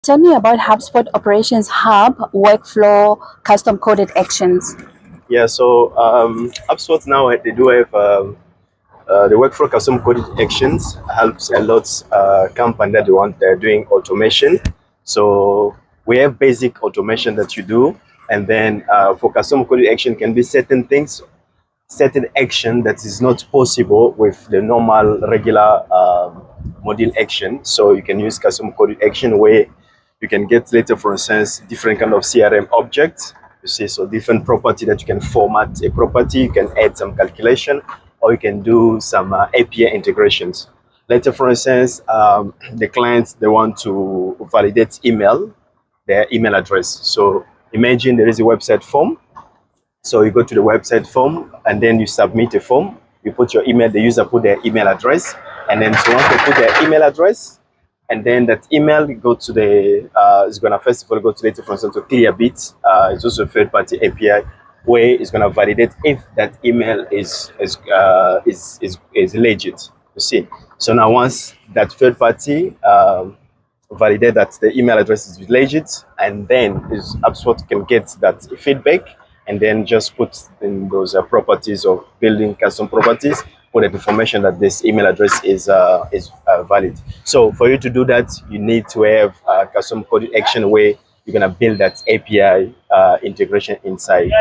Tell me about HubSpot Operations Hub workflow custom coded actions. Yeah, so HubSpot now they do have the workflow custom coded actions helps a lot company that they're doing automation. So we have basic automation that you do, and then for custom coded action can be certain things, certain action that is not possible with the normal regular module action. So you can use custom coded action where you can get later, for instance, different kind of CRM objects. You see, so different property that you can format a property, you can add some calculation, or you can do some API integrations. Later, for instance, the clients, they want to validate their email address. So imagine there is a website form. So you go to the website form and then you submit a form. You put your email, the user put their email address, and then so once they put their email address, and then that email go to the it's gonna first of all go to data, for instance, to Clearbit. It's also a third-party API where it's gonna validate if that email is legit. You see. So now once that third party validate that the email address is legit, and then is HubSpot can get that feedback and then just put in those properties of building custom properties, put the information that this email address is valid. So for you to do that, you need to have a custom coded action where you're gonna build that API integration inside.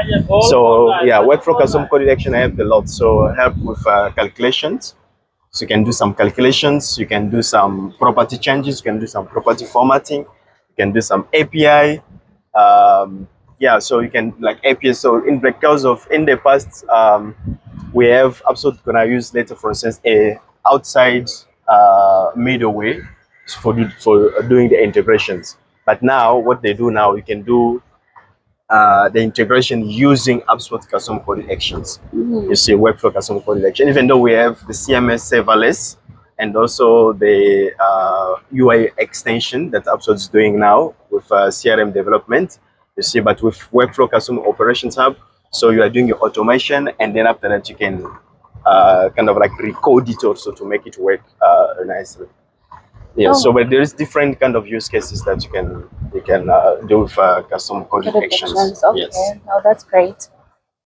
So yeah, workflow custom coded action I have a lot. So I help with calculations. So you can do some calculations, you can do some property changes, you can do some property formatting, you can do some API. Yeah, so you can like API. So because of in the past, we have absolutely gonna use later, for instance, a outside middleware for doing the integrations. But now what they do now, you can do the integration using HubSpot custom coded actions. You see, workflow custom coded action. Even though we have the CMS serverless and also the UI extension that HubSpot is doing now with CRM development, you see, but with workflow custom operations hub, so you are doing your automation, and then after that you can kind of like recode it also to make it work nicely. Yeah, Oh. so but there is different kind of use cases that you can do with custom coded Coded actions. actions. Okay. Yes. No, that's great.